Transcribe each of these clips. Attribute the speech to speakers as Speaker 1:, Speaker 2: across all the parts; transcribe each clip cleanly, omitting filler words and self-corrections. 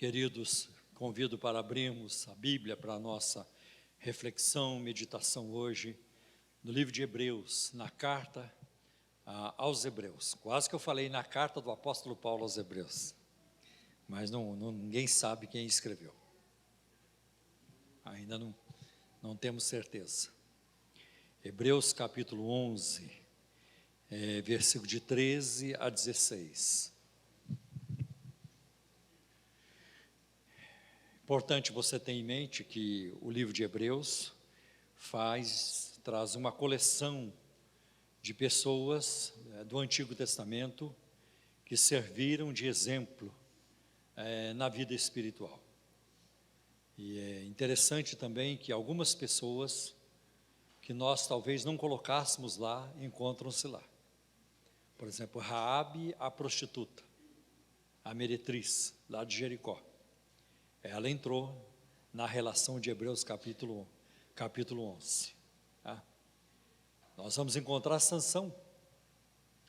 Speaker 1: Queridos, convido para abrirmos a Bíblia para a nossa reflexão, meditação hoje, no livro de Hebreus, na carta aos Hebreus. Quase que eu falei na carta do apóstolo Paulo aos Hebreus, mas ninguém sabe quem escreveu. Ainda não temos certeza. Hebreus capítulo 11, versículo de 13 a 16. Importante você ter em mente que o livro de Hebreus traz uma coleção de pessoas do Antigo Testamento que serviram de exemplo na vida espiritual. E é interessante também que algumas pessoas que nós talvez não colocássemos lá, encontram-se lá. Por exemplo, Raabe, a prostituta, a meretriz, lá de Jericó. Ela entrou na relação de Hebreus capítulo 11. Tá? Nós vamos encontrar Sansão.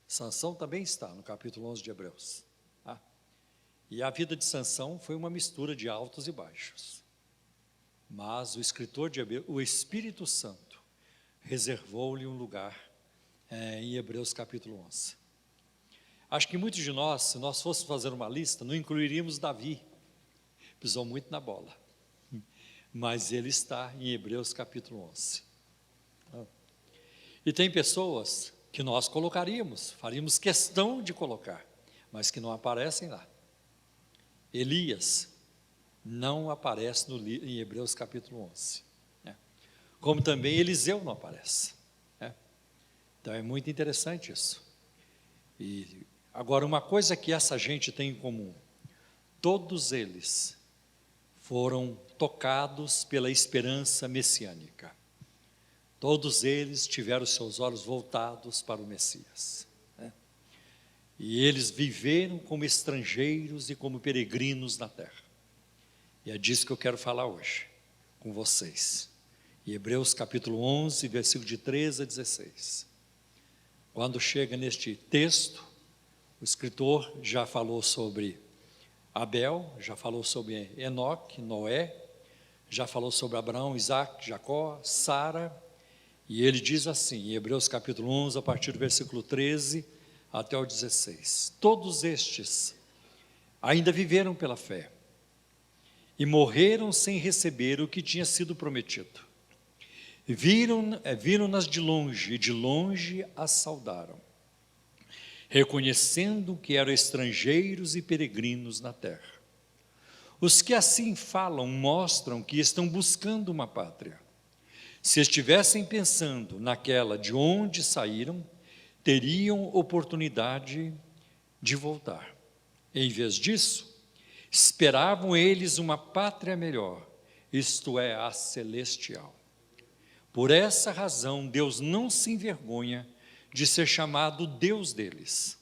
Speaker 1: Sansão também está no capítulo 11 de Hebreus. Tá? E a vida de Sansão foi uma mistura de altos e baixos. Mas o escritor de Hebreus, o Espírito Santo, reservou-lhe um lugar em Hebreus capítulo 11. Acho que muitos de nós, se nós fôssemos fazer uma lista, não incluiríamos Davi. Pisou muito na bola, mas ele está em Hebreus capítulo 11. E tem pessoas que nós colocaríamos, faríamos questão de colocar, mas que não aparecem lá. Elias não aparece em Hebreus capítulo 11, como também Eliseu não aparece. Então é muito interessante isso. E agora, uma coisa que essa gente tem em comum: todos eles foram tocados pela esperança messiânica. Todos eles tiveram seus olhos voltados para o Messias. E eles viveram como estrangeiros e como peregrinos na terra. E é disso que eu quero falar hoje com vocês. Em Hebreus capítulo 11, versículo de 13 a 16. Quando chega neste texto, o escritor já falou sobre Abel, já falou sobre Enoque, Noé, já falou sobre Abraão, Isaac, Jacó, Sara, e ele diz assim, em Hebreus capítulo 11, a partir do versículo 13 até o 16, todos estes ainda viveram pela fé, e morreram sem receber o que tinha sido prometido, viram-nas de longe, e de longe as saudaram, reconhecendo que eram estrangeiros e peregrinos na terra. Os que assim falam mostram que estão buscando uma pátria. Se estivessem pensando naquela de onde saíram, teriam oportunidade de voltar. Em vez disso, esperavam eles uma pátria melhor, isto é, a celestial. Por essa razão, Deus não se envergonha de ser chamado Deus deles,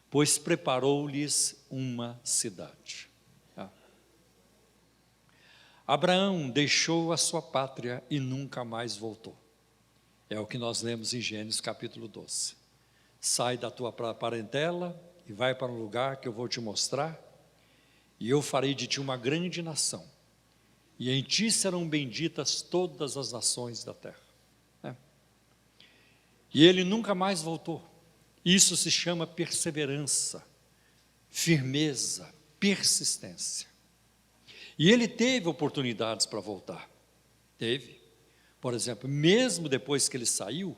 Speaker 1: pois preparou-lhes uma cidade. Abraão deixou a sua pátria e nunca mais voltou. É o que nós lemos em Gênesis capítulo 12. Sai da tua parentela e vai para um lugar que eu vou te mostrar, e eu farei de ti uma grande nação, e em ti serão benditas todas as nações da terra. E ele nunca mais voltou. Isso se chama perseverança, firmeza, persistência. E ele teve oportunidades para voltar. Teve. Por exemplo, mesmo depois que ele saiu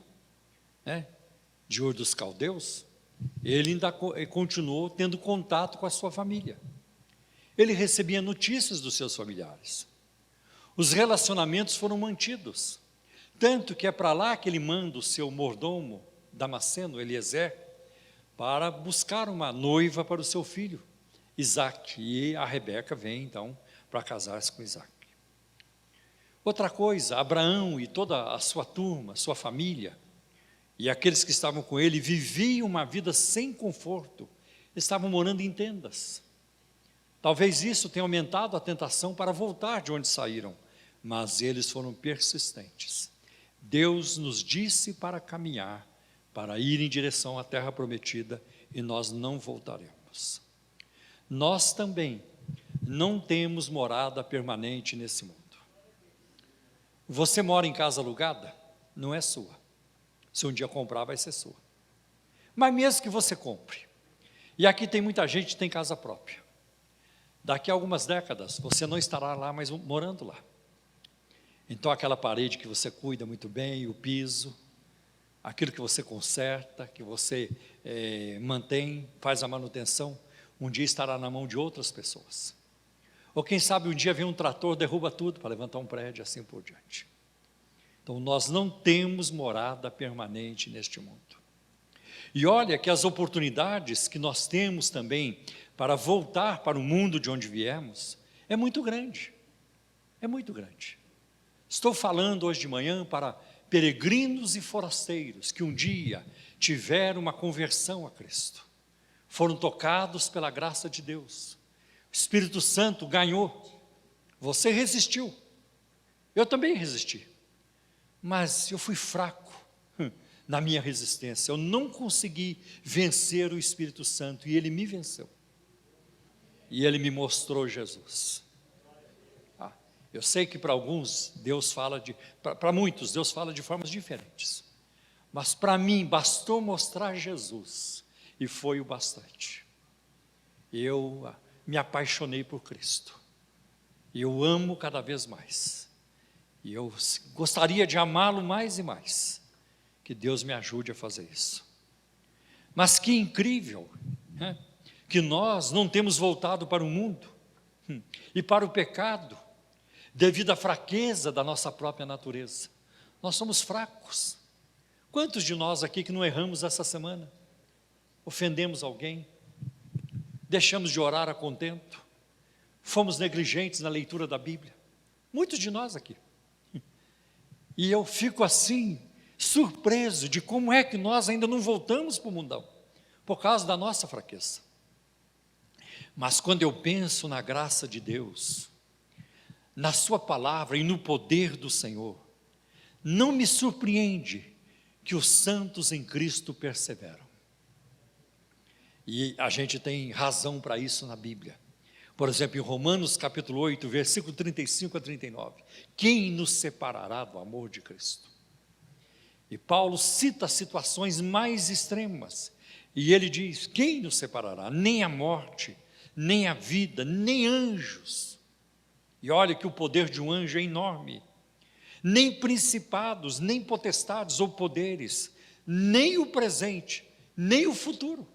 Speaker 1: de Ur dos Caldeus, ele ainda continuou tendo contato com a sua família. Ele recebia notícias dos seus familiares. Os relacionamentos foram mantidos. Tanto que é para lá que ele manda o seu mordomo, Damasceno, Eliezer, para buscar uma noiva para o seu filho, Isaac. E a Rebeca vem, então, para casar-se com Isaac. Outra coisa, Abraão e toda a sua turma, sua família, e aqueles que estavam com ele, viviam uma vida sem conforto, estavam morando em tendas. Talvez isso tenha aumentado a tentação para voltar de onde saíram, mas eles foram persistentes. Deus nos disse para caminhar, para ir em direção à terra prometida, e nós não voltaremos. Nós também não temos morada permanente nesse mundo. Você mora em casa alugada? Não é sua. Se um dia comprar, vai ser sua. Mas mesmo que você compre, e aqui tem muita gente que tem casa própria, daqui a algumas décadas, você não estará lá, mas morando lá. Então aquela parede que você cuida muito bem, o piso, aquilo que você conserta, que você mantém, faz a manutenção, um dia estará na mão de outras pessoas. Ou quem sabe um dia vem um trator, derruba tudo para levantar um prédio, assim por diante. Então nós não temos morada permanente neste mundo. E olha que as oportunidades que nós temos também para voltar para o mundo de onde viemos, é muito grande. É muito grande. Estou falando hoje de manhã para peregrinos e forasteiros que um dia tiveram uma conversão a Cristo. Foram tocados pela graça de Deus. O Espírito Santo ganhou. Você resistiu. Eu também resisti. Mas eu fui fraco na minha resistência. Eu não consegui vencer o Espírito Santo e Ele me venceu. E Ele me mostrou Jesus. Eu sei que para alguns, Deus fala para muitos, Deus fala de formas diferentes. Mas para mim, bastou mostrar Jesus, e foi o bastante. Eu me apaixonei por Cristo. E eu amo cada vez mais. E eu gostaria de amá-lo mais e mais. Que Deus me ajude a fazer isso. Mas que incrível, né? Que nós não temos voltado para o mundo e para o pecado, devido à fraqueza da nossa própria natureza. Nós somos fracos. Quantos de nós aqui que não erramos essa semana? Ofendemos alguém? Deixamos de orar a contento? Fomos negligentes na leitura da Bíblia? Muitos de nós aqui. E eu fico assim, surpreso de como é que nós ainda não voltamos para o mundão, por causa da nossa fraqueza. Mas quando eu penso na graça de Deus, na sua palavra e no poder do Senhor, não me surpreende que os santos em Cristo perseveram. E a gente tem razão para isso na Bíblia. Por exemplo, em Romanos capítulo 8, versículo 35 a 39. Quem nos separará do amor de Cristo? E Paulo cita situações mais extremas. E ele diz, quem nos separará? Nem a morte, nem a vida, nem anjos. E olha que o poder de um anjo é enorme. Nem principados, nem potestades ou poderes, nem o presente, nem o futuro.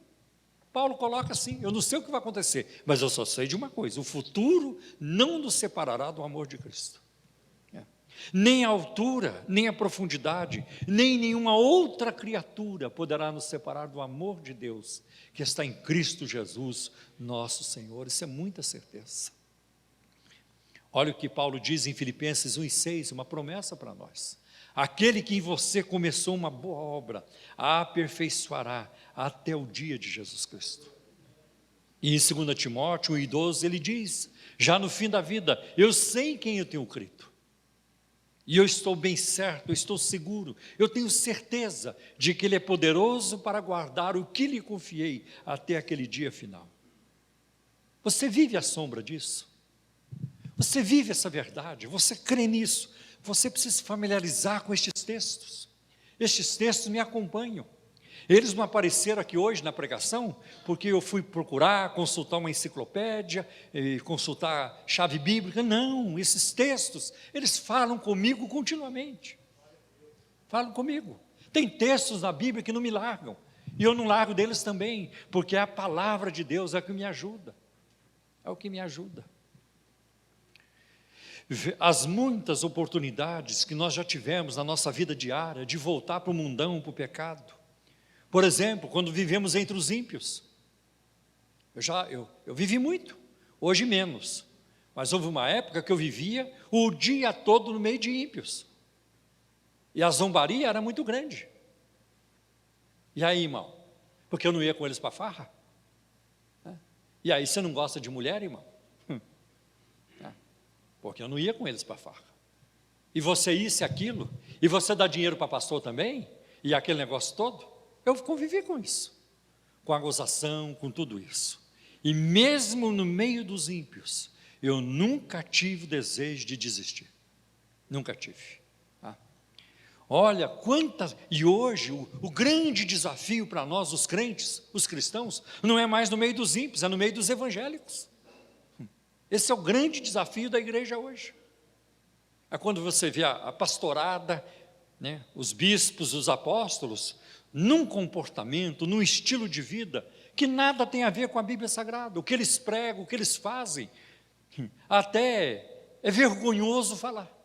Speaker 1: Paulo coloca assim, eu não sei o que vai acontecer, mas eu só sei de uma coisa, o futuro não nos separará do amor de Cristo. Nem a altura, nem a profundidade, nem nenhuma outra criatura poderá nos separar do amor de Deus, que está em Cristo Jesus, nosso Senhor. Isso é muita certeza. Olha o que Paulo diz em Filipenses 1,6, uma promessa para nós. Aquele que em você começou uma boa obra, a aperfeiçoará até o dia de Jesus Cristo. E em 2 Timóteo 1,12 ele diz, já no fim da vida, eu sei em quem eu tenho crido. E eu estou bem certo, eu estou seguro, eu tenho certeza de que Ele é poderoso para guardar o que lhe confiei até aquele dia final. Você vive à sombra disso? Você vive essa verdade? Você crê nisso? Você precisa se familiarizar com estes textos. Estes textos me acompanham. Eles não apareceram aqui hoje na pregação, porque eu fui procurar, consultar uma enciclopédia, consultar chave bíblica. Não, esses textos, eles falam comigo continuamente. Falam comigo. Tem textos na Bíblia que não me largam, e eu não largo deles também, porque a palavra de Deus é o que me ajuda. É o que me ajuda. As muitas oportunidades que nós já tivemos na nossa vida diária, de voltar para o mundão, para o pecado. Por exemplo, quando vivemos entre os ímpios, eu vivi muito, hoje menos, mas houve uma época que eu vivia o dia todo no meio de ímpios, e a zombaria era muito grande. E aí, irmão, porque eu não ia com eles para a farra? E aí, você não gosta de mulher, irmão? Porque eu não ia com eles para a farra. E você isso e aquilo, e você dá dinheiro para pastor também, e aquele negócio todo. Eu convivi com isso, com a gozação, com tudo isso. E mesmo no meio dos ímpios, eu nunca tive o desejo de desistir. Nunca tive. Olha quantas, e hoje o grande desafio para nós, os crentes, os cristãos, não é mais no meio dos ímpios, é no meio dos evangélicos. Esse é o grande desafio da igreja hoje. É quando você vê a pastorada, né, os bispos, os apóstolos, num comportamento, num estilo de vida, que nada tem a ver com a Bíblia Sagrada, o que eles pregam, o que eles fazem, até é vergonhoso falar.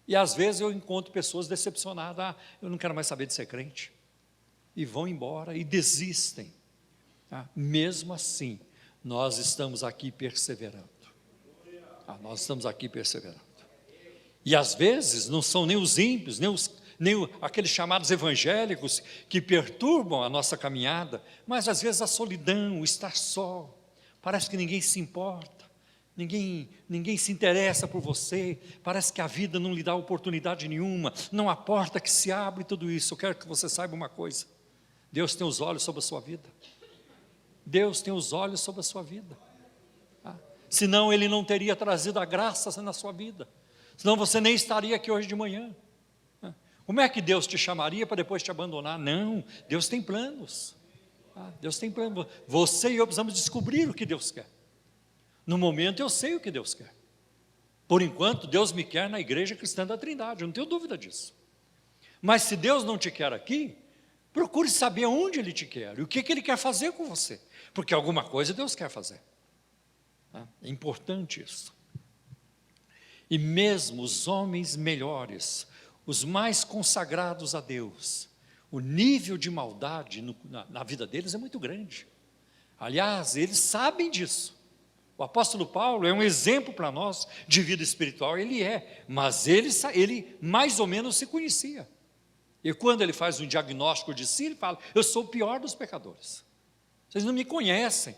Speaker 1: E às vezes eu encontro pessoas decepcionadas, eu não quero mais saber de ser crente, e vão embora e desistem. Mesmo assim, nós estamos aqui perseverando. Nós estamos aqui perseverando. E às vezes não são nem os ímpios, nem aqueles chamados evangélicos que perturbam a nossa caminhada, mas às vezes a solidão, o estar só, parece que ninguém se importa. Ninguém se interessa por você, parece que a vida não lhe dá oportunidade nenhuma, não há porta que se abre e tudo isso. Eu quero que você saiba uma coisa: Deus tem os olhos sobre a sua vida. Deus tem os olhos sobre a sua vida. Senão Ele não teria trazido a graça na sua vida, senão você nem estaria aqui hoje de manhã. Como é que Deus te chamaria para depois te abandonar? Não, Deus tem planos. Deus tem planos. Você e eu precisamos descobrir o que Deus quer. No momento eu sei o que Deus quer. Por enquanto, Deus me quer na igreja cristã da Trindade, eu não tenho dúvida disso. Mas se Deus não te quer aqui, procure saber onde Ele te quer, e o que Ele quer fazer com você, porque alguma coisa Deus quer fazer. É importante isso. E mesmo os homens melhores, os mais consagrados a Deus, o nível de maldade na vida deles é muito grande. Aliás, eles sabem disso. O apóstolo Paulo é um exemplo para nós de vida espiritual, mas ele mais ou menos se conhecia. E quando ele faz um diagnóstico de si, ele fala: eu sou o pior dos pecadores. Vocês não me conhecem.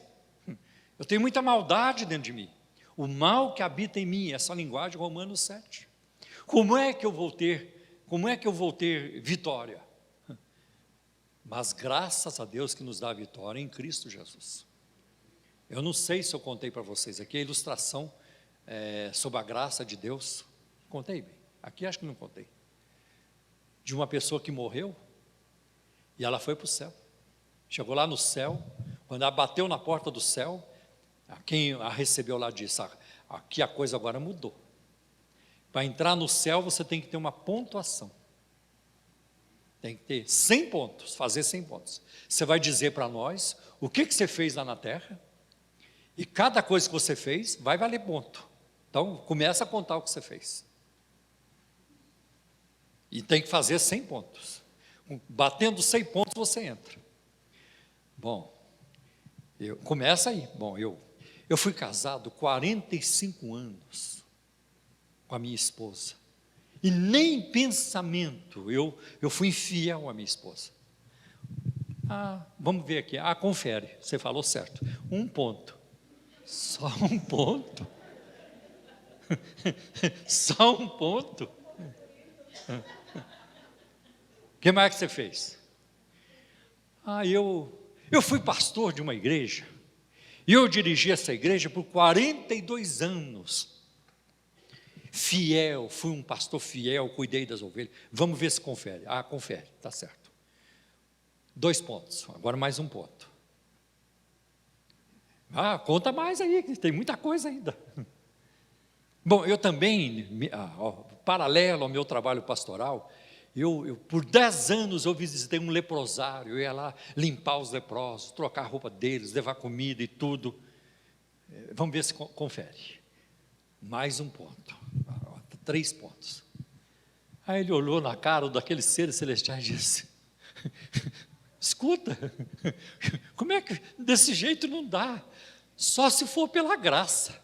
Speaker 1: Eu tenho muita maldade dentro de mim. O mal que habita em mim, essa linguagem Romanos 7. Como é que eu vou ter vitória? Mas graças a Deus que nos dá a vitória em Cristo Jesus. Eu não sei se eu contei para vocês aqui a ilustração sobre a graça de Deus. Contei bem? Aqui acho que não contei. De uma pessoa que morreu e ela foi para o céu. Chegou lá no céu, quando ela bateu na porta do céu, quem a recebeu lá disse: aqui a coisa agora mudou. Para entrar no céu você tem que ter uma pontuação. Tem que ter 100 pontos, fazer 100 pontos. Você vai dizer para nós o que você fez lá na terra, e cada coisa que você fez vai valer ponto. Então, começa a contar o que você fez. E tem que fazer 100 pontos. Batendo 100 pontos, você entra. Bom, começa aí. Bom, eu fui casado 45 anos com a minha esposa. E nem em pensamento eu fui infiel à minha esposa. Vamos ver aqui. Confere. Você falou certo. 1 ponto. Só 1 ponto? Só 1 ponto? O que mais que você fez? Eu fui pastor de uma igreja, e eu dirigi essa igreja por 42 anos. Fiel, fui um pastor fiel, cuidei das ovelhas. Vamos ver se confere. Confere, está certo. 2 pontos, agora mais 1 ponto. Conta mais aí, que tem muita coisa ainda. Bom, eu também, paralelo ao meu trabalho pastoral, eu por 10 anos eu visitei um leprosário, eu ia lá limpar os leprosos, trocar a roupa deles, levar comida e tudo. Vamos ver se confere. Mais 1 ponto, 3 pontos. Aí ele olhou na cara daqueles seres celestiais e disse: escuta, como é que desse jeito não dá? Só se for pela graça.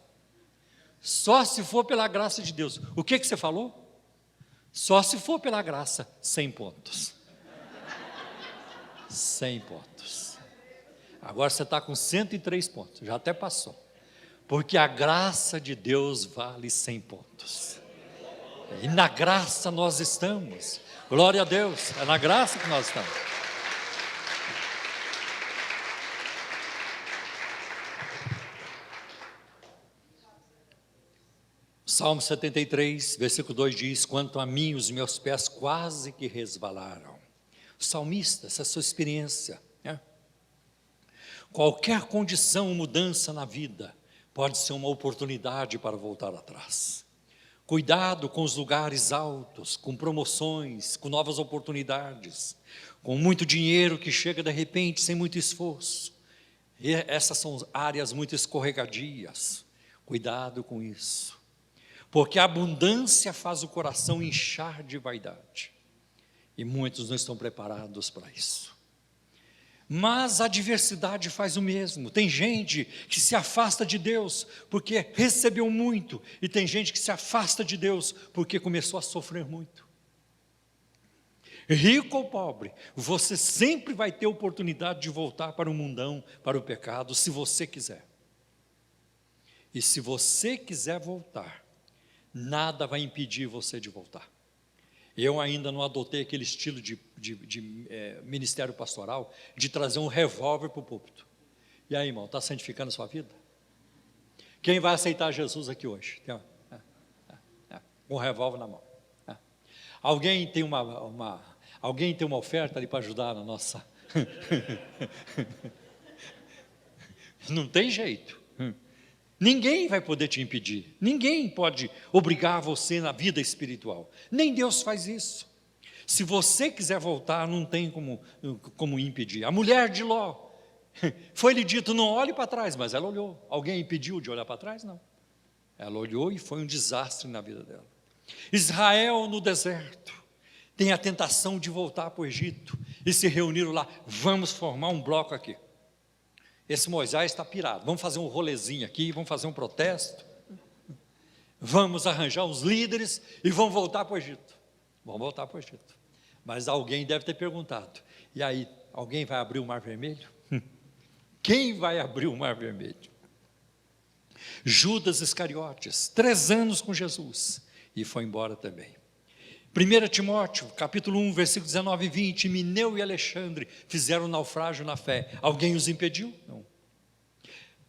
Speaker 1: Só se for pela graça de Deus. O que você falou? Só se for pela graça. 100 pontos. 100 pontos. Agora você está com 103 pontos. Já até passou. Porque a graça de Deus vale 100 pontos. E na graça nós estamos. Glória a Deus. É na graça que nós estamos. Salmo 73, versículo 2 diz: quanto a mim, os meus pés quase que resvalaram. O salmista, essa é a sua experiência, né? Qualquer condição ou mudança na vida pode ser uma oportunidade para voltar atrás. Cuidado com os lugares altos, com promoções, com novas oportunidades, com muito dinheiro que chega de repente sem muito esforço. E essas são áreas muito escorregadias. Cuidado com isso, porque a abundância faz o coração inchar de vaidade, e muitos não estão preparados para isso. Mas a adversidade faz o mesmo. Tem gente que se afasta de Deus porque recebeu muito, e tem gente que se afasta de Deus porque começou a sofrer muito. Rico ou pobre, você sempre vai ter oportunidade de voltar para o mundão, para o pecado, se você quiser. E se você quiser voltar, nada vai impedir você de voltar. Eu ainda não adotei aquele estilo de ministério pastoral, de trazer um revólver para o púlpito. E aí, irmão, está santificando a sua vida? Quem vai aceitar Jesus aqui hoje? Tem um revólver na mão. Alguém tem alguém tem uma oferta ali para ajudar na nossa... Não tem jeito. Ninguém vai poder te impedir, ninguém pode obrigar você na vida espiritual, nem Deus faz isso. Se você quiser voltar, não tem como impedir. A mulher de Ló, foi-lhe dito, não olhe para trás, mas ela olhou. Alguém impediu de olhar para trás? Não. Ela olhou e foi um desastre na vida dela. Israel no deserto, tem a tentação de voltar para o Egito, e se reuniram lá, vamos formar um bloco aqui. Esse Moisés está pirado, vamos fazer um rolezinho aqui, vamos fazer um protesto, vamos arranjar uns líderes e vamos voltar para o Egito. Vamos voltar para o Egito. Mas alguém deve ter perguntado, e aí, alguém vai abrir o Mar Vermelho? Quem vai abrir o Mar Vermelho? Judas Iscariotes, 3 anos com Jesus, e foi embora também. 1 Timóteo, capítulo 1, versículo 19 e 20, Mineu e Alexandre fizeram naufrágio na fé. Alguém os impediu? Não.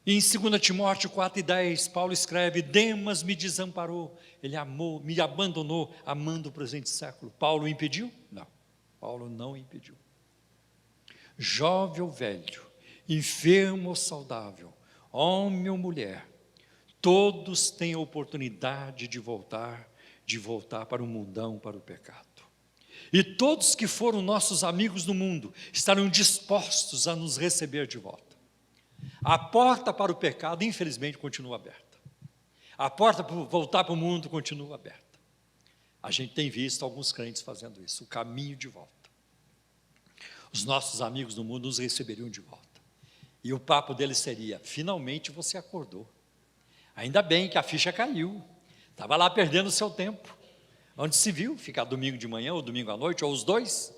Speaker 1: E em 2 Timóteo 4 e 10, Paulo escreve, Demas me desamparou, ele amou, me abandonou, amando o presente século. Paulo impediu? Não, Paulo não impediu. Jovem ou velho, enfermo ou saudável, homem ou mulher, todos têm a oportunidade de voltar para o mundão, para o pecado. E todos que foram nossos amigos no mundo estarão dispostos a nos receber de volta. A porta para o pecado, infelizmente, continua aberta. A porta para voltar para o mundo continua aberta. A gente tem visto alguns crentes fazendo isso, o caminho de volta. Os nossos amigos no mundo nos receberiam de volta. E o papo deles seria, finalmente você acordou. Ainda bem que a ficha caiu. Estava lá perdendo o seu tempo. Onde se viu? Ficar domingo de manhã ou domingo à noite, ou os dois.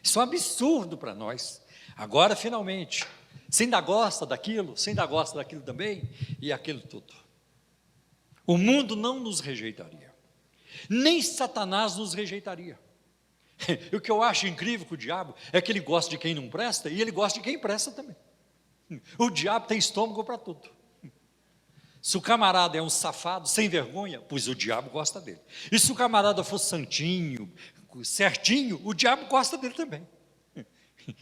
Speaker 1: Isso é um absurdo para nós. Agora, finalmente, você ainda gosta daquilo, você ainda gosta daquilo também, e aquilo tudo. O mundo não nos rejeitaria. Nem Satanás nos rejeitaria. E o que eu acho incrível com o diabo é que ele gosta de quem não presta, e ele gosta de quem presta também. O diabo tem estômago para tudo. Se o camarada é um safado, sem vergonha, pois o diabo gosta dele. E se o camarada for santinho, certinho, o diabo gosta dele também.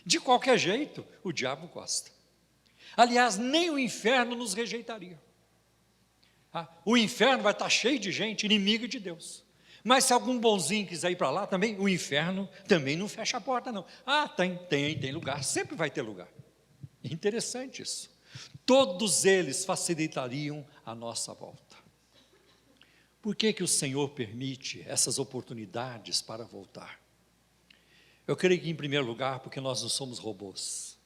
Speaker 1: De qualquer jeito, o diabo gosta. Aliás, nem o inferno nos rejeitaria. O inferno vai estar cheio de gente inimiga de Deus. Mas se algum bonzinho quiser ir para lá também, o inferno também não fecha a porta não. Tem lugar, sempre vai ter lugar. Interessante isso. Todos eles facilitariam a nossa volta. Por que o Senhor permite essas oportunidades para voltar? Eu creio que, em primeiro lugar, porque nós não somos robôs.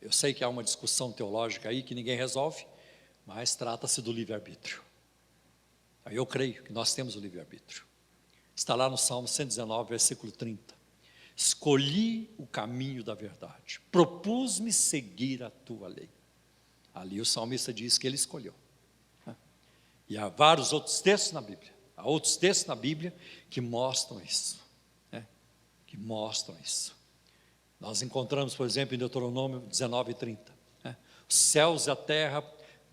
Speaker 1: Eu sei que há uma discussão teológica aí que ninguém resolve, mas trata-se do livre-arbítrio. Eu creio que nós temos o livre-arbítrio. Está lá no Salmo 119, versículo 30. Escolhi o caminho da verdade, propus-me seguir a tua lei. Ali o salmista diz que ele escolheu. E há vários outros textos na Bíblia. Há outros textos na Bíblia que mostram isso. Que mostram isso. Nós encontramos, por exemplo, em Deuteronômio 19, 30. Os céus e a terra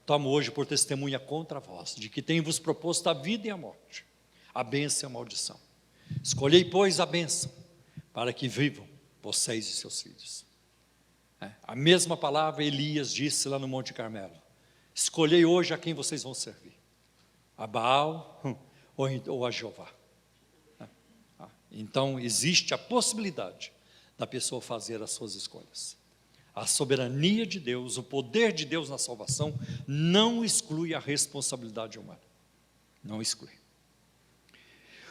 Speaker 1: tomo hoje por testemunha contra vós, de que tenho vos proposto a vida e a morte, a bênção e a maldição. Escolhei, pois, a bênção, para que vivam vocês e seus filhos. A mesma palavra Elias disse lá no Monte Carmelo: escolhei hoje a quem vocês vão servir, a Baal ou a Jeová. Então existe a possibilidade da pessoa fazer as suas escolhas. A soberania de Deus, o poder de Deus na salvação, não exclui a responsabilidade humana, não exclui.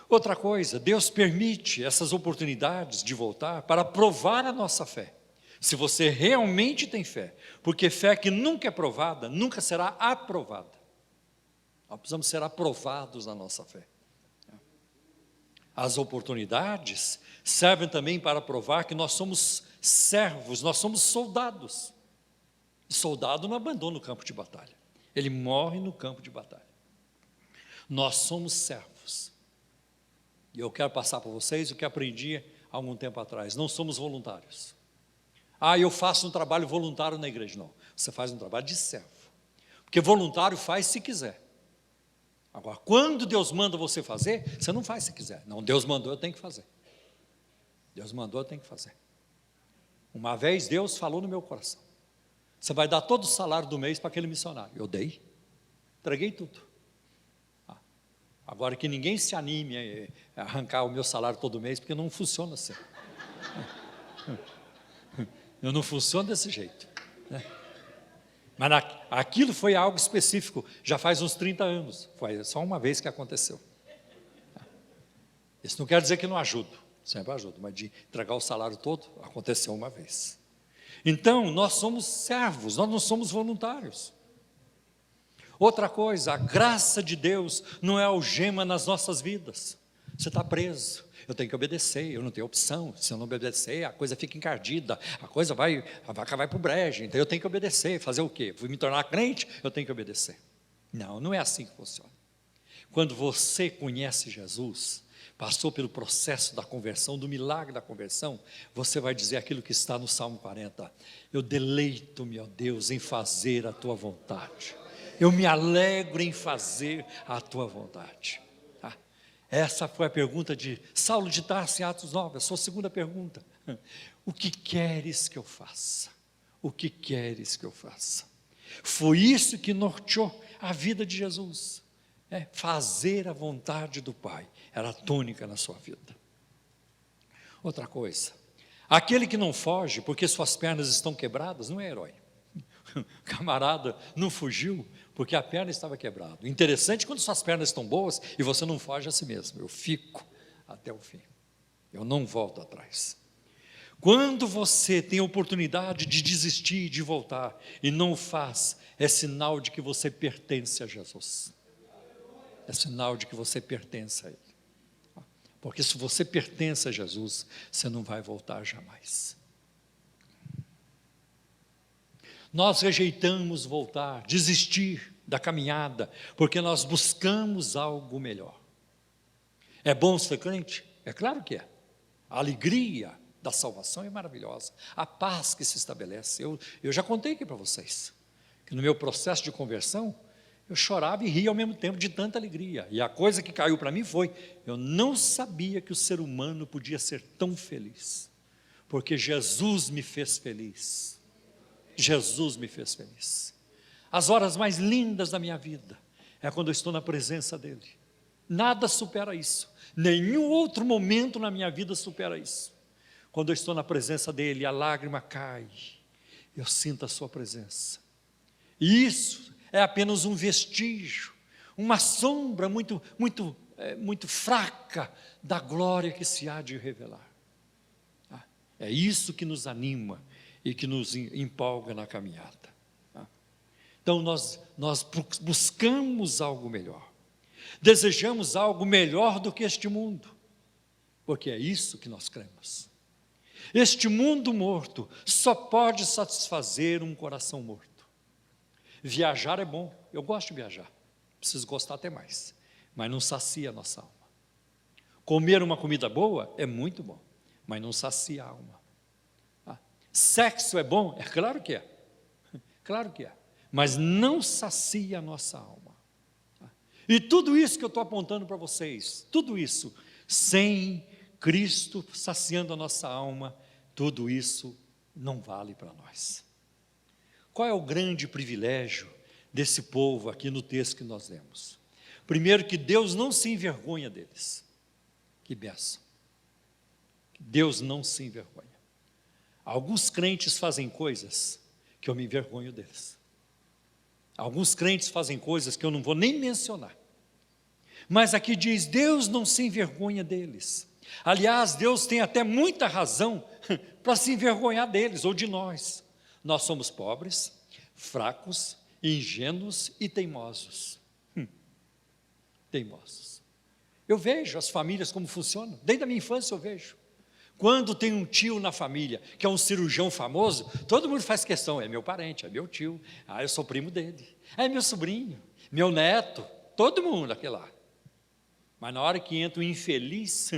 Speaker 1: Outra coisa, Deus permite essas oportunidades de voltar para provar a nossa fé, se você realmente tem fé, porque fé que nunca é provada, nunca será aprovada. Nós precisamos ser aprovados na nossa fé. As oportunidades servem também para provar que nós somos servos, nós somos soldados. E soldado não abandona o campo de batalha, ele morre no campo de batalha. Nós somos servos. E eu quero passar para vocês o que aprendi há algum tempo atrás: não somos voluntários. Eu faço um trabalho voluntário na igreja. Não, você faz um trabalho de servo, porque voluntário faz se quiser. Agora, quando Deus manda você fazer, você não faz se quiser. Não, Deus mandou, eu tenho que fazer. Deus mandou, eu tenho que fazer. Uma vez Deus falou no meu coração: você vai dar todo o salário do mês para aquele missionário. Eu dei, entreguei tudo. Agora que ninguém se anime a arrancar o meu salário todo mês, porque não funciona assim. Eu não funciono desse jeito, né? Mas aquilo foi algo específico, já faz uns 30 anos, foi só uma vez que aconteceu. Isso não quer dizer que não ajudo, sempre ajudo, mas de entregar o salário todo, aconteceu uma vez. Então, nós somos servos, nós não somos voluntários. Outra coisa, a graça de Deus não é algema nas nossas vidas. Você está preso, eu tenho que obedecer, eu não tenho opção. Se eu não obedecer, a coisa fica encardida, a vaca vai para o brejo, então eu tenho que obedecer. Fazer o quê? Fui me tornar crente, eu tenho que obedecer. Não, não é assim que funciona. Quando você conhece Jesus, passou pelo processo da conversão, do milagre da conversão, você vai dizer aquilo que está no Salmo 40: eu deleito-me, ó Deus, em fazer a tua vontade. Eu me alegro em fazer a tua vontade. Essa foi a pergunta de Saulo de Tarso em Atos 9, a sua segunda pergunta. O que queres que eu faça? O que queres que eu faça? Foi isso que norteou a vida de Jesus. Fazer a vontade do Pai era a tônica na sua vida. Outra coisa, aquele que não foge porque suas pernas estão quebradas não é herói. O camarada não fugiu porque a perna estava quebrada. O interessante é quando suas pernas estão boas e você não foge a si mesmo. Eu fico até o fim, eu não volto atrás. Quando você tem a oportunidade de desistir, de voltar, e não o faz, é sinal de que você pertence a Jesus. É sinal de que você pertence a Ele. Porque se você pertence a Jesus, você não vai voltar jamais. Nós rejeitamos voltar, desistir da caminhada, porque nós buscamos algo melhor. É bom ser crente? É claro que é. A alegria da salvação é maravilhosa, a paz que se estabelece. Eu já contei aqui para vocês, que no meu processo de conversão, eu chorava e ria ao mesmo tempo de tanta alegria. E a coisa que caiu para mim foi: eu não sabia que o ser humano podia ser tão feliz, porque Jesus me fez feliz. Jesus me fez feliz. As horas mais lindas da minha vida é quando eu estou na presença dEle. Nada supera isso. Nenhum outro momento na minha vida supera isso. Quando eu estou na presença dEle, a lágrima cai, eu sinto a sua presença. E isso é apenas um vestígio, uma sombra muito fraca da glória que se há de revelar. É isso que nos anima e que nos empolga na caminhada. Então nós buscamos algo melhor, desejamos algo melhor do que este mundo, porque é isso que nós cremos. Este mundo morto só pode satisfazer um coração morto. Viajar é bom, eu gosto de viajar, preciso gostar até mais, mas não sacia a nossa alma. Comer uma comida boa é muito bom, mas não sacia a alma. Sexo é bom? É claro que é, claro que é, mas não sacia a nossa alma. E tudo isso que eu estou apontando para vocês, tudo isso, sem Cristo saciando a nossa alma, tudo isso não vale para nós. Qual é o grande privilégio desse povo aqui no texto que nós lemos? Primeiro, que Deus não se envergonha deles. Que bênção. Deus não se envergonha. Alguns crentes fazem coisas que eu me envergonho deles. Alguns crentes fazem coisas que eu não vou nem mencionar. Mas aqui diz, Deus não se envergonha deles. Aliás, Deus tem até muita razão para se envergonhar deles ou de nós. Nós somos pobres, fracos, ingênuos e teimosos. Teimosos. Eu vejo as famílias como funcionam. Desde a minha infância eu vejo. Quando tem um tio na família, que é um cirurgião famoso, todo mundo faz questão, é meu parente, é meu tio, eu sou primo dele, é meu sobrinho, meu neto, todo mundo aquele lá. Mas na hora que entra o infeliz,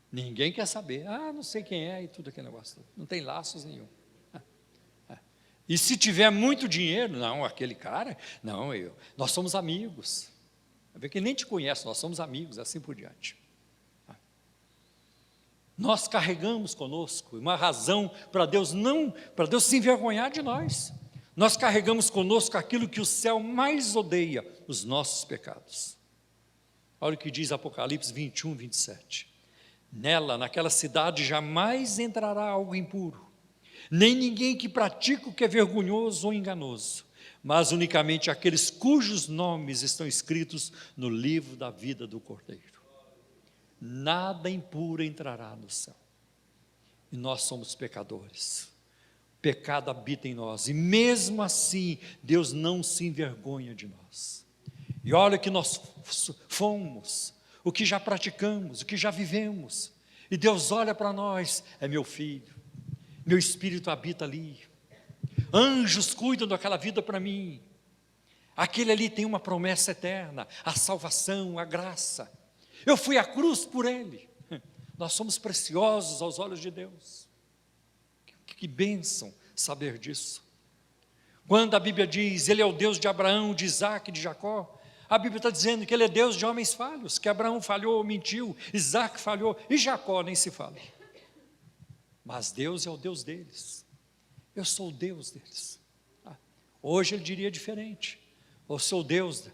Speaker 1: ninguém quer saber, não sei quem é e tudo aquele negócio, não tem laços nenhum. E se tiver muito dinheiro, não, aquele cara, não, nós somos amigos. Vai ver que nem te conhece, nós somos amigos, assim por diante. Nós carregamos conosco uma razão para Deus se envergonhar de nós. Nós carregamos conosco aquilo que o céu mais odeia, os nossos pecados. Olha o que diz Apocalipse 21, 27. Naquela cidade jamais entrará algo impuro, nem ninguém que pratica o que é vergonhoso ou enganoso, mas unicamente aqueles cujos nomes estão escritos no livro da vida do Cordeiro. Nada impuro entrará no céu. E nós somos pecadores. O pecado habita em nós. E mesmo assim, Deus não se envergonha de nós. E olha que nós fomos, o que já praticamos, o que já vivemos. E Deus olha para nós, é meu filho, meu espírito habita ali. Anjos cuidam daquela vida para mim. Aquele ali tem uma promessa eterna, a salvação, a graça. Eu fui à cruz por ele. Nós somos preciosos aos olhos de Deus. Que bênção saber disso. Quando a Bíblia diz, ele é o Deus de Abraão, de Isaac e de Jacó, a Bíblia está dizendo que ele é Deus de homens falhos, que Abraão falhou, mentiu, Isaac falhou, e Jacó nem se fala. Mas Deus é o Deus deles. Eu sou o Deus deles. Hoje ele diria diferente. Eu sou o Deus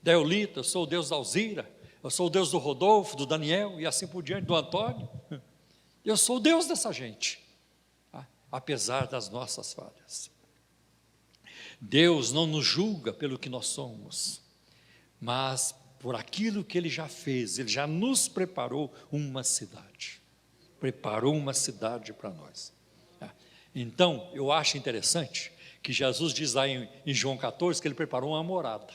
Speaker 1: da Eulita, eu sou o Deus da Alzira, eu sou o Deus do Rodolfo, do Daniel e assim por diante, do Antônio. Eu sou o Deus dessa gente, apesar das nossas falhas. Deus não nos julga pelo que nós somos, mas por aquilo que Ele já fez. Ele já nos preparou uma cidade. Preparou uma cidade para nós. Então, eu acho interessante que Jesus diz lá em João 14 que Ele preparou uma morada.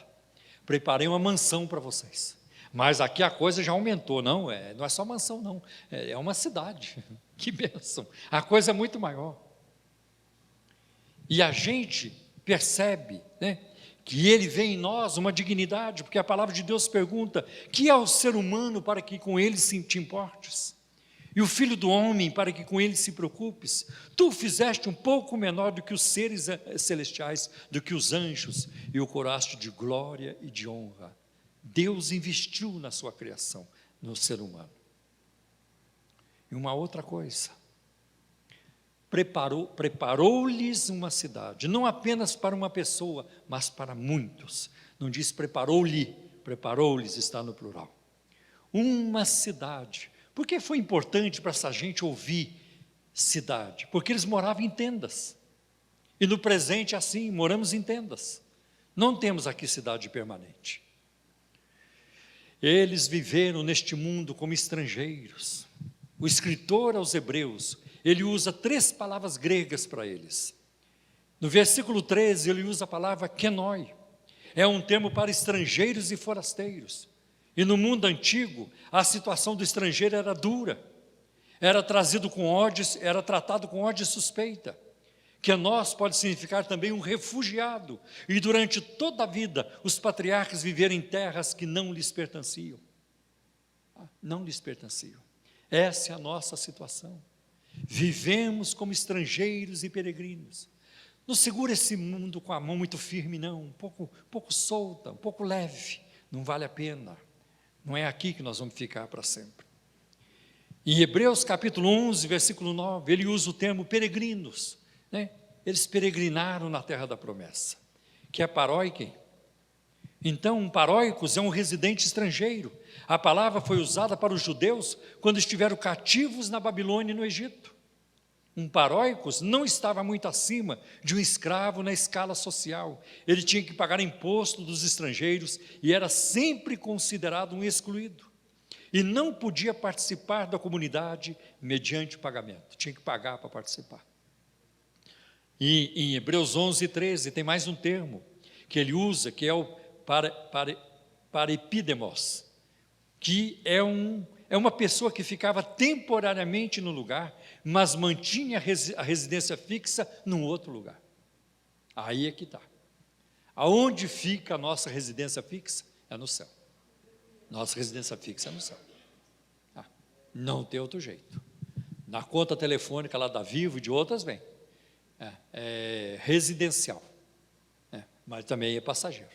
Speaker 1: Preparei uma mansão para vocês. Mas aqui a coisa já aumentou, não é só mansão não, é uma cidade, que bênção, a coisa é muito maior. E a gente percebe, que ele vê em nós uma dignidade, porque a palavra de Deus pergunta, que é o ser humano para que com ele te importes? E o filho do homem para que com ele se preocupes? Tu o fizeste um pouco menor do que os seres celestiais, do que os anjos, e o coroaste de glória e de honra. Deus investiu na sua criação, no ser humano. E uma outra coisa, preparou-lhes uma cidade, não apenas para uma pessoa, mas para muitos. Não diz preparou-lhes está no plural. Uma cidade. Por que foi importante para essa gente ouvir cidade? Porque eles moravam em tendas. E no presente assim, moramos em tendas. Não temos aqui cidade permanente. Eles viveram neste mundo como estrangeiros. O escritor aos Hebreus, ele usa 3 palavras gregas para eles. No versículo 13, ele usa a palavra kenoi. É um termo para estrangeiros e forasteiros. E no mundo antigo, a situação do estrangeiro era dura. Era tratado com ódio e suspeita. Kenós pode significar também um refugiado, e durante toda a vida, os patriarcas viveram em terras que não lhes pertenciam. Não lhes pertenciam. Essa é a nossa situação. Vivemos como estrangeiros e peregrinos. Não segura esse mundo com a mão muito firme, não, um pouco solta, um pouco leve, não vale a pena. Não é aqui que nós vamos ficar para sempre. Em Hebreus capítulo 11, versículo 9, ele usa o termo peregrinos, né? Eles peregrinaram na terra da promessa, que é paróiken. Então, um paróicos é um residente estrangeiro. A palavra foi usada para os judeus quando estiveram cativos na Babilônia e no Egito. Um paróicos não estava muito acima de um escravo na escala social. Ele tinha que pagar imposto dos estrangeiros e era sempre considerado um excluído. E não podia participar da comunidade mediante pagamento. Tinha que pagar para participar. E em Hebreus 11, 13, tem mais um termo que ele usa, que é o parepidemos, que é uma pessoa que ficava temporariamente no lugar, mas mantinha a residência fixa num outro lugar. Aí é que está. Aonde fica a nossa residência fixa? É no céu. Nossa residência fixa é no céu. Não tem outro jeito. Na conta telefônica lá da Vivo e de outras vem. É residencial. Mas também é passageiro.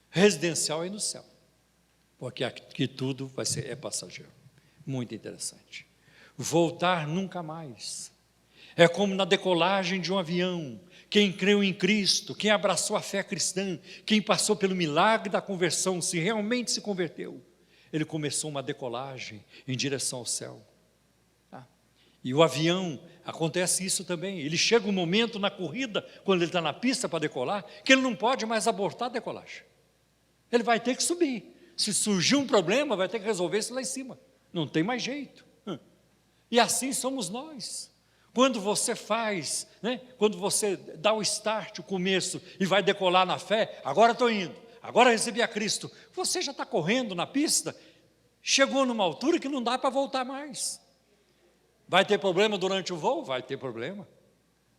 Speaker 1: Residencial é no céu. Porque aqui tudo é passageiro. Muito interessante. Voltar nunca mais. É como na decolagem de um avião. Quem creu em Cristo, quem abraçou a fé cristã, quem passou pelo milagre da conversão, se realmente se converteu, ele começou uma decolagem em direção ao céu. E o avião, acontece isso também. Ele chega um momento na corrida, quando ele está na pista para decolar, que ele não pode mais abortar a decolagem. Ele vai ter que subir. Se surgir um problema, vai ter que resolver isso lá em cima. Não tem mais jeito. E assim somos nós. Quando você faz, quando você dá o start, o começo, e vai decolar na fé, agora estou indo, agora recebi a Cristo. Você já está correndo na pista, chegou numa altura que não dá para voltar mais. Vai ter problema durante o voo? Vai ter problema.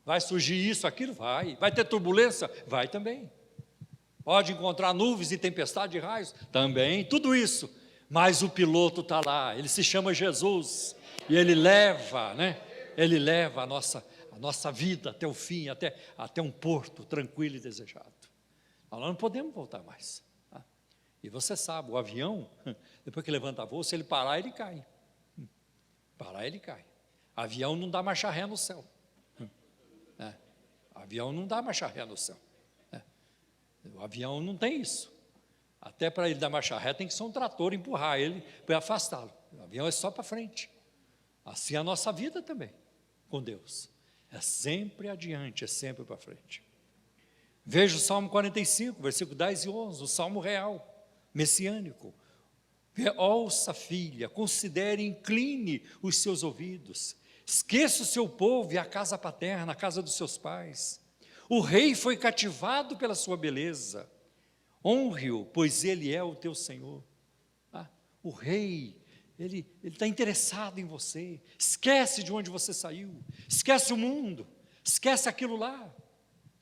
Speaker 1: Vai surgir isso, aquilo? Vai. Vai ter turbulência? Vai também. Pode encontrar nuvens e tempestade de raios? Também, tudo isso. Mas o piloto está lá, ele se chama Jesus, e ele leva, Ele leva a nossa vida até o fim, até um porto tranquilo e desejado. Nós não podemos voltar mais. E você sabe, o avião, depois que levanta voo, se ele parar, ele cai. Parar, ele cai. Avião não dá marcha ré no céu. Avião não dá marcha ré no céu. O avião não tem isso. Até para ele dar marcha ré, tem que ser um trator empurrar ele para afastá-lo. O avião é só para frente. Assim é a nossa vida também, com Deus. É sempre adiante, é sempre para frente. Veja o Salmo 45, versículo 10 e 11, o Salmo real, messiânico. Ouça, filha, considere, incline os seus ouvidos. Esqueça o seu povo e a casa paterna, a casa dos seus pais. O rei foi cativado pela sua beleza. Honre-o, pois ele é o teu Senhor. O rei, ele está interessado em você. Esquece de onde você saiu. Esquece o mundo. Esquece aquilo lá.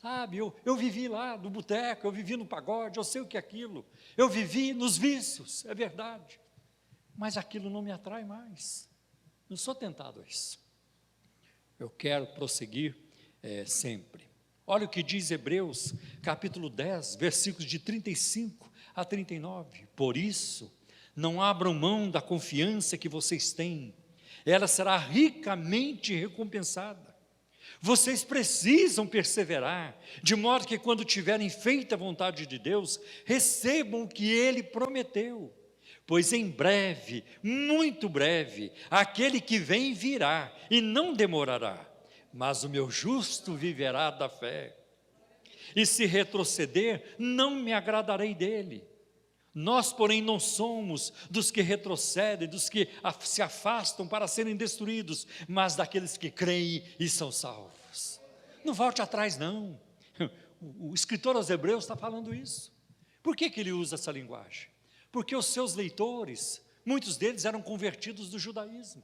Speaker 1: Sabe, eu vivi lá no boteco, eu vivi no pagode, eu sei o que é aquilo. Eu vivi nos vícios, é verdade. Mas aquilo não me atrai mais. Não sou tentado a isso. Eu quero prosseguir sempre. Olha o que diz Hebreus, capítulo 10, versículos de 35 a 39. Por isso, não abram mão da confiança que vocês têm. Ela será ricamente recompensada. Vocês precisam perseverar, de modo que quando tiverem feito a vontade de Deus, recebam o que Ele prometeu. Pois em breve, muito breve, aquele que vem virá e não demorará. Mas o meu justo viverá da fé. E se retroceder, não me agradarei dele. Nós, porém, não somos dos que retrocedem, dos que se afastam para serem destruídos, mas daqueles que creem e são salvos. Não volte atrás, não. O escritor aos Hebreus está falando isso. Por que ele usa essa linguagem? Porque os seus leitores, muitos deles eram convertidos do judaísmo,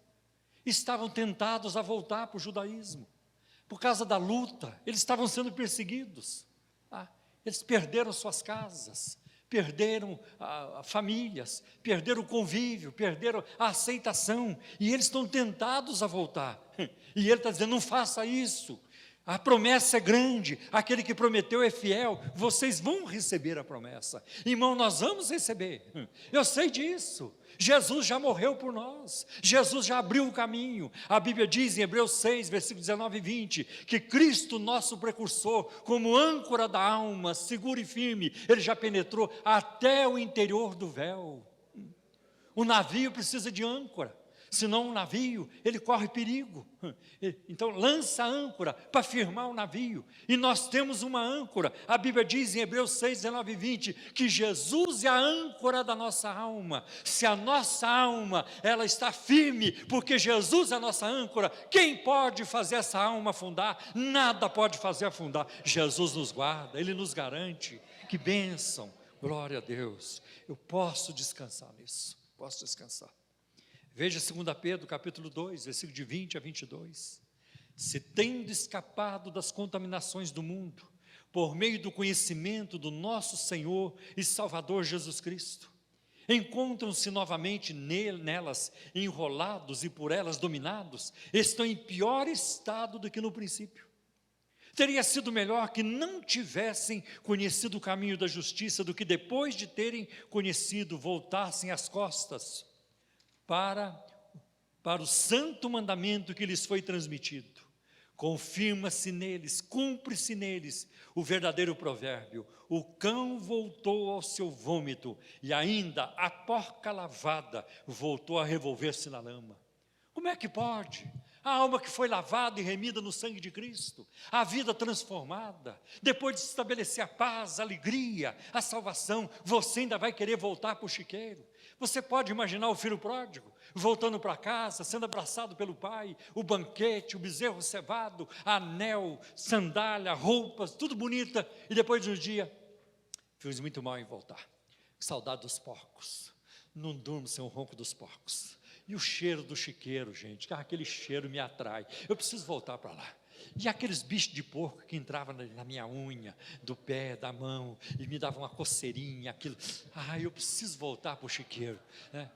Speaker 1: estavam tentados a voltar para o judaísmo. Por causa da luta, eles estavam sendo perseguidos. Eles perderam suas casas, perderam famílias, perderam o convívio, perderam a aceitação, e eles estão tentados a voltar. E ele está dizendo, não faça isso. A promessa é grande, aquele que prometeu é fiel, vocês vão receber a promessa. Irmão, nós vamos receber, eu sei disso. Jesus já morreu por nós, Jesus já abriu o caminho. A Bíblia diz em Hebreus 6, versículos 19 e 20, que Cristo, nosso precursor, como âncora da alma, seguro e firme, Ele já penetrou até o interior do véu. O navio precisa de âncora, senão o navio, ele corre perigo. Então lança a âncora para firmar o navio, e nós temos uma âncora. A Bíblia diz em Hebreus 6, 19 e 20, que Jesus é a âncora da nossa alma. Se a nossa alma, ela está firme, porque Jesus é a nossa âncora, quem pode fazer essa alma afundar? Nada pode fazer afundar. Jesus nos guarda, Ele nos garante. Que bênção, glória a Deus. Eu posso descansar nisso, posso descansar. Veja 2 Pedro, capítulo 2, versículo de 20 a 22. Se tendo escapado das contaminações do mundo, por meio do conhecimento do nosso Senhor e Salvador Jesus Cristo, encontram-se novamente nelas, enrolados e por elas dominados, estão em pior estado do que no princípio. Teria sido melhor que não tivessem conhecido o caminho da justiça, do que depois de terem conhecido, voltassem as costas para o santo mandamento que lhes foi transmitido. Confirma-se neles, cumpre-se neles o verdadeiro provérbio: o cão voltou ao seu vômito, e ainda a porca lavada voltou a revolver-se na lama. Como é que pode? A alma que foi lavada e remida no sangue de Cristo, a vida transformada, depois de estabelecer a paz, a alegria, a salvação, você ainda vai querer voltar para o chiqueiro? Você pode imaginar o filho pródigo voltando para casa, sendo abraçado pelo pai, o banquete, o bezerro cevado, anel, sandália, roupas, tudo bonita, e depois de um dia, fiz muito mal em voltar. Que saudade dos porcos, não durmo sem o ronco dos porcos. E o cheiro do chiqueiro, gente, aquele cheiro me atrai, eu preciso voltar para lá. E aqueles bichos de porco que entravam na minha unha, do pé, da mão, e me davam uma coceirinha, aquilo, eu preciso voltar para o chiqueiro, né?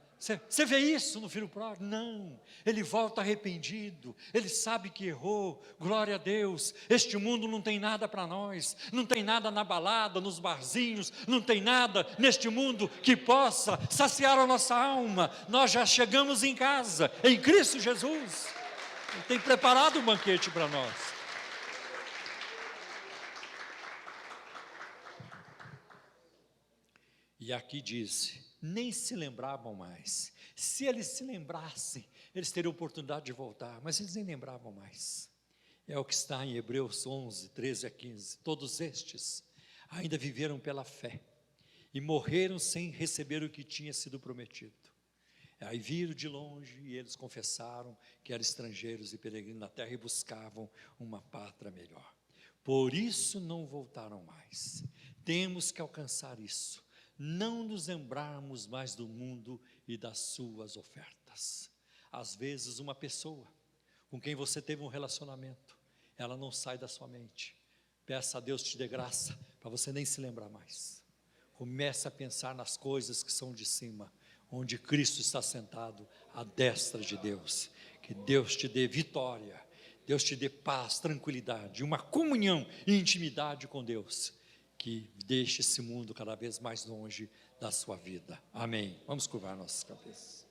Speaker 1: Você vê isso no filho pródigo? Não, ele volta arrependido, ele sabe que errou, glória a Deus. Este mundo não tem nada para nós, não tem nada na balada, nos barzinhos, não tem nada neste mundo que possa saciar a nossa alma. Nós já chegamos em casa, em Cristo Jesus, Ele tem preparado um banquete para nós. E aqui diz: nem se lembravam mais. Se eles se lembrassem, eles teriam oportunidade de voltar, mas eles nem lembravam mais. É o que está em Hebreus 11, 13 a 15. Todos estes ainda viveram pela fé e morreram sem receber o que tinha sido prometido. Aí viram de longe e eles confessaram que eram estrangeiros e peregrinos na terra e buscavam uma pátria melhor. Por isso não voltaram mais. Temos que alcançar isso. Não nos lembrarmos mais do mundo e das suas ofertas. Às vezes uma pessoa com quem você teve um relacionamento, ela não sai da sua mente. Peça a Deus te dê graça para você nem se lembrar mais. Comece a pensar nas coisas que são de cima, onde Cristo está sentado à destra de Deus. Que Deus te dê vitória, Deus te dê paz, tranquilidade, uma comunhão e intimidade com Deus, que deixe esse mundo cada vez mais longe da sua vida. Amém. Vamos curvar nossas cabeças.